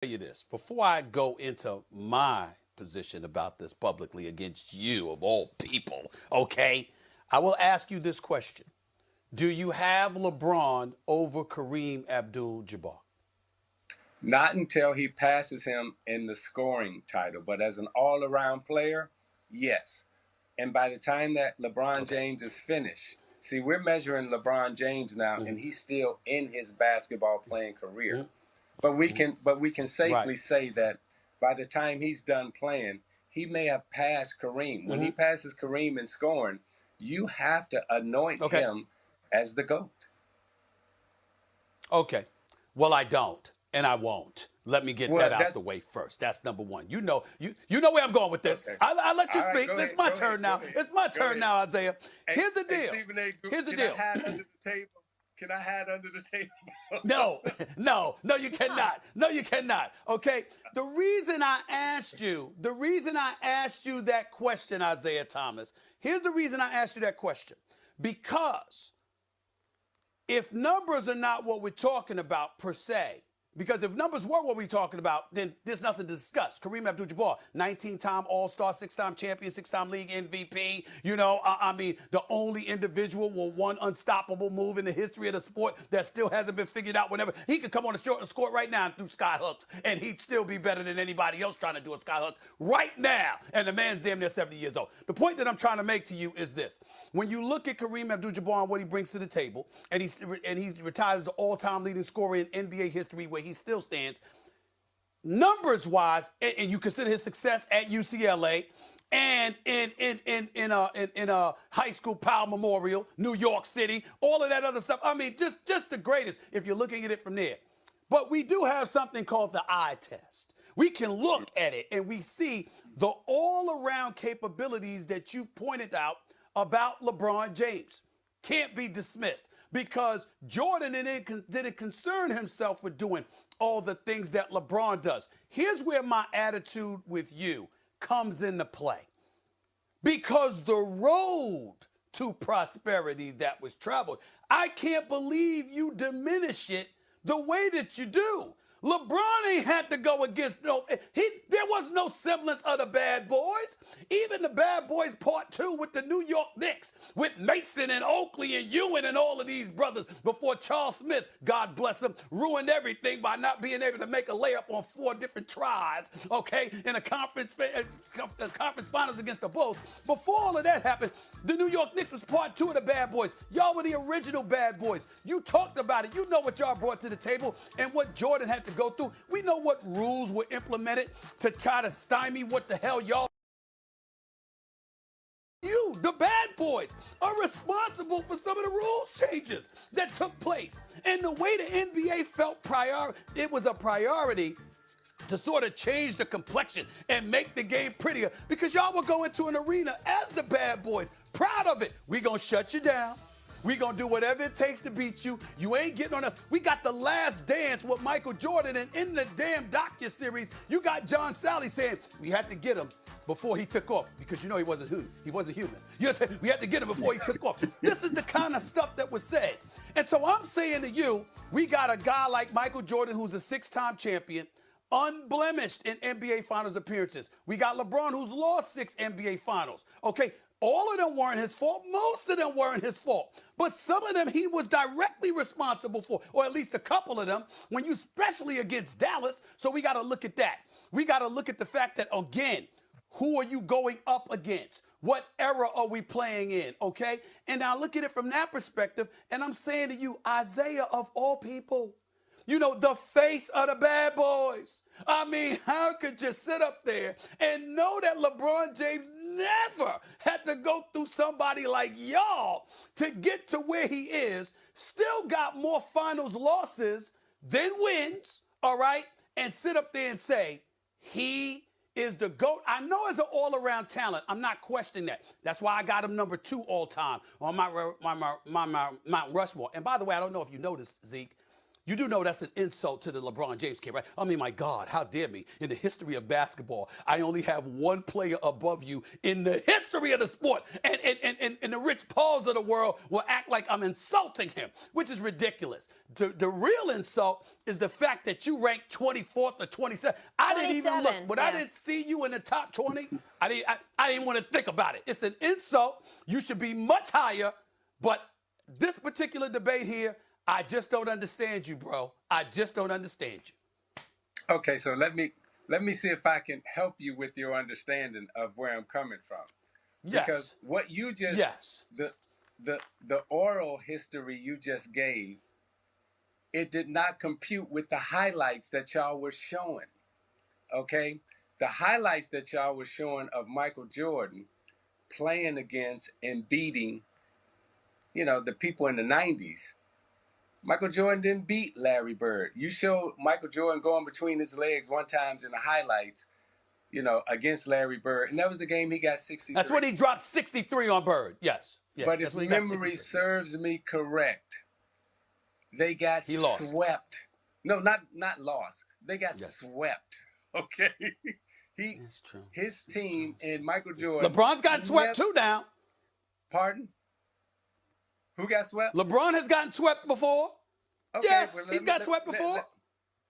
tell you this before I go into my position about this publicly against you of all people, okay? I will ask you this question. Do you have LeBron over Kareem Abdul-Jabbar? Not until he passes him in the scoring title, but as an all-around player, yes. And by the time that LeBron James is finished, see, we're measuring LeBron James now, and he's still in his basketball playing career. But we can safely say that by the time he's done playing, he may have passed Kareem. When he passes Kareem in scoring, you have to anoint him as the GOAT. Okay. Well, I don't, and I won't. Let me get that out the way first. That's number one. You know where I'm going with this. Okay. I'll let you speak. It's my turn now. It's my turn now, Isaiah. Here's the deal. Stephen A. Here's the deal. Can I hide under the table? Can I hide under the table? No, you cannot. No, you cannot. Okay. The reason I asked you that question, Isiah Thomas, here's the reason I asked you that question. Because if numbers are not what we're talking about per se, because if numbers were what we're talking about, then there's nothing to discuss. Kareem Abdul-Jabbar, 19-time All-Star, 6-time champion, 6-time league MVP. You know, I mean, the only individual with one unstoppable move in the history of the sport that still hasn't been figured out. Whenever he could come on the court right now and do sky hooks, and he'd still be better than anybody else trying to do a sky hook right now. And the man's damn near 70 years old. The point that I'm trying to make to you is this. When you look at Kareem Abdul-Jabbar and what he brings to the table, and he's retired as the all-time leading scorer in NBA history where he still stands, numbers-wise, and you consider his success at UCLA and in a high school Powell Memorial, New York City, all of that other stuff. I mean, just the greatest if you're looking at it from there. But we do have something called the eye test. We can look at it and we see the all-around capabilities that you pointed out about LeBron James. Can't be dismissed because Jordan didn't concern himself with doing all the things that LeBron does. Here's where my attitude with you comes into play. Because the road to prosperity that was traveled, I can't believe you diminish it the way that you do. LeBron ain't had to go against there was no semblance of the Bad Boys. Even the Bad Boys Part 2 with the New York Knicks, with Mason and Oakley and Ewing and all of these brothers before Charles Smith, God bless him, ruined everything by not being able to make a layup on 4 different tries, okay, in a conference finals against the Bulls. Before all of that happened, the New York Knicks was Part 2 of the Bad Boys. Y'all were the original Bad Boys. You talked about it. You know what y'all brought to the table and what Jordan had to go through. We know what rules were implemented to try to stymie what the hell y'all. You, the Bad Boys, are responsible for some of the rules changes that took place. And the way the NBA felt it was a priority to sort of change the complexion and make the game prettier because y'all were going to an arena as the Bad Boys, proud of it. We gonna shut you down. We gonna do whatever it takes to beat you. You ain't getting on us. We got The Last Dance with Michael Jordan, and in the damn docuseries, you got John Sally saying we had to get him before he took off because you know he wasn't human. He wasn't human. You know what I'm saying? We had to get him before he took off. This is the kind of stuff that was said. And so I'm saying to you, we got a guy like Michael Jordan who's a 6-time champion, unblemished in NBA Finals appearances. We got LeBron who's lost 6 NBA Finals. Okay, all of them weren't his fault. Most of them weren't his fault. But some of them he was directly responsible for, or at least a couple of them, when you especially against Dallas. So we got to look at that. We got to look at the fact that, again, who are you going up against? What era are we playing in, okay? And now look at it from that perspective, and I'm saying to you, Isaiah, of all people, you know, the face of the Bad Boys. I mean, how could you sit up there and know that LeBron James never had to go through somebody like y'all to get to where he is, still got more finals losses than wins, all right, and sit up there and say he is the GOAT. I know as an all-around talent. I'm not questioning that. That's why I got him number 2 all time on my Mount Rushmore. And by the way, I don't know if you noticed, Zeke, You do know that's an insult to the LeBron James kid, right? I mean, my God, how dare me? In the history of basketball, I only have one player above you in the history of the sport. And the Rich Pauls of the world will act like I'm insulting him, which is ridiculous. The real insult is the fact that you ranked 24th or 27th. I didn't even look. When I didn't see you in the top 20, I didn't want to think about it. It's an insult. You should be much higher. But this particular debate here, I just don't understand you, bro. I just don't understand you. Okay, so let me see if I can help you with your understanding of where I'm coming from. Yes. Because what you just the oral history you just gave, it did not compute with the highlights that y'all were showing. Okay? The highlights that y'all were showing of Michael Jordan playing against and beating, the people in the 90s. Michael Jordan didn't beat Larry Bird. You showed Michael Jordan going between his legs one time in the highlights, against Larry Bird. And that was the game he got 63. That's when he dropped 63 on Bird. Yes. But if memory serves me correct, they got swept. No, not lost. They got swept. Okay? That's true. His team and Michael Jordan. LeBron's gotten swept too now. Pardon? Who got swept? LeBron has gotten swept before. Okay, yes, he's got swept before.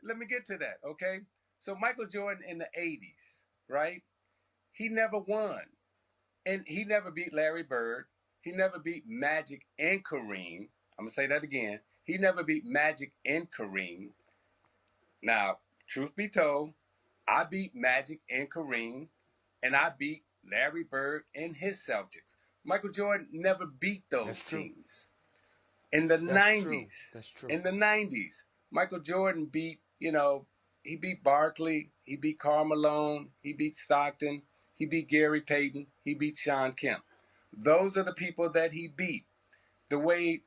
Let me get to that, okay? So Michael Jordan in the 80s, right? He never won. And he never beat Larry Bird. He never beat Magic and Kareem. I'm going to say that again. He never beat Magic and Kareem. Now, truth be told, I beat Magic and Kareem, and I beat Larry Bird and his Celtics. Michael Jordan never beat those teams. In the 90s, That's true. In the 90s, Michael Jordan beat, he beat Barkley, he beat Karl Malone, he beat Stockton, he beat Gary Payton, he beat Sean Kemp. Those are the people that he beat. The way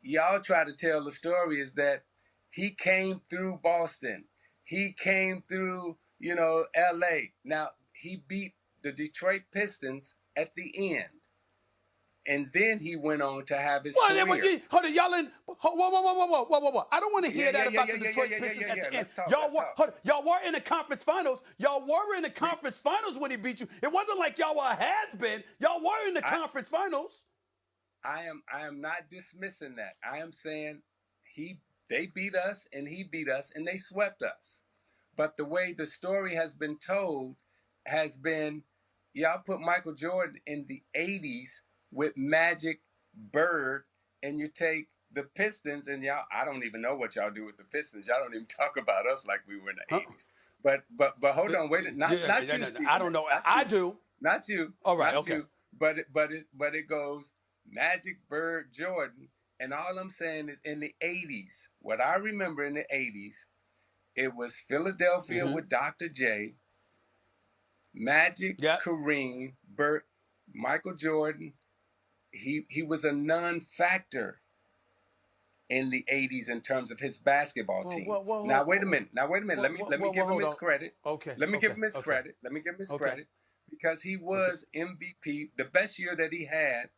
y'all try to tell the story is that he came through Boston. He came through, L.A. Now, he beat the Detroit Pistons at the end. And then he went on to have his career. Hold on, y'all in. Whoa. I don't want to hear that about the Detroit Pistons at the end. Y'all were in the conference finals. Y'all were in the conference finals when he beat you. It wasn't like y'all were has-been. Y'all were in the conference finals. I am not dismissing that. I am saying they beat us and he beat us and they swept us. But the way the story has been told has been, y'all put Michael Jordan in the 80s with Magic, Bird, and you take the Pistons, and y'all, I don't even know what y'all do with the Pistons. Y'all don't even talk about us like we were in the 80s. But hold on, wait, not you. I don't know. I do. Not you. All right, not okay. You, but it goes Magic, Bird, Jordan, and all I'm saying is in the 80s. What I remember in the 80s, it was Philadelphia with Dr. J, Magic, Kareem, Bird, Michael Jordan. He was a non-factor in the 80s in terms of his basketball team. Now wait a minute. Let me give him his credit. Okay. Let me give him his credit. Let me give him his credit because he was MVP. The best year that he had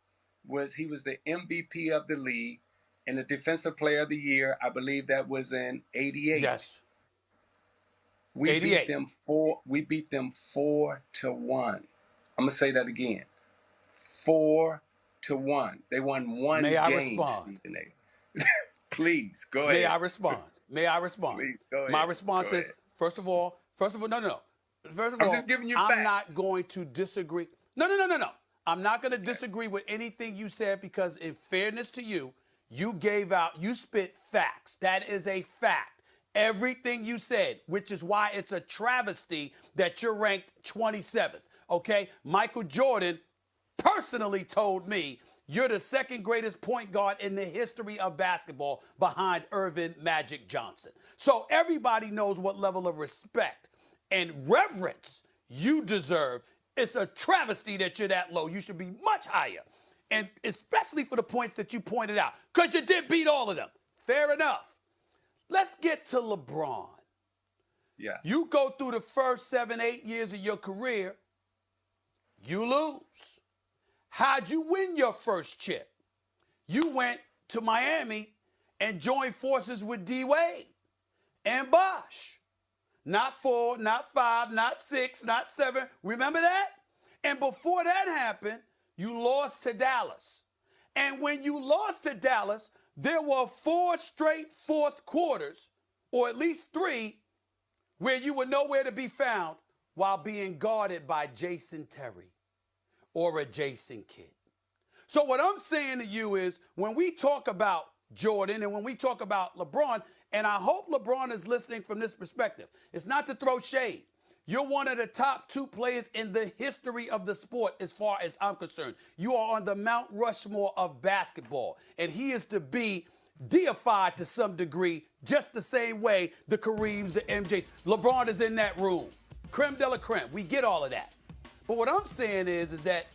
was he was the MVP of the league and the Defensive Player of the Year. I believe that was in '88. Yes. We 88. beat them 4-1. I'm gonna say that again. 4-1. They won one game. May I respond? Please, go ahead. May I respond? Please, go ahead. My response is, first of all, no. First of all, I'm just giving you facts. I'm not going to disagree. No. I'm not going to disagree with anything you said because in fairness to you, you spit facts. That is a fact. Everything you said, which is why it's a travesty that you're ranked 27th, okay? Michael Jordan personally told me you're the second greatest point guard in the history of basketball behind Irvin Magic Johnson. So everybody knows what level of respect and reverence you deserve. It's a travesty that you're that low. You should be much higher. And especially for the points that you pointed out, because you did beat all of them. Fair enough. Let's get to LeBron. Yeah. You go through the first 7-8 years of your career, you lose. How'd you win your first chip? You went to Miami and joined forces with D. Wade and Bosh. Not 4, not 5, not 6, not 7. Remember that? And before that happened, you lost to Dallas. And when you lost to Dallas, there were 4 straight fourth quarters, or at least 3, where you were nowhere to be found while being guarded by Jason Terry or a Jason Kidd. So what I'm saying to you is, when we talk about Jordan and when we talk about LeBron, and I hope LeBron is listening from this perspective, it's not to throw shade. You're one of the top 2 players in the history of the sport as far as I'm concerned. You are on the Mount Rushmore of basketball, and he is to be deified to some degree, just the same way the Kareems, the MJs. LeBron is in that room. Creme de la creme. We get all of that. But what I'm saying is that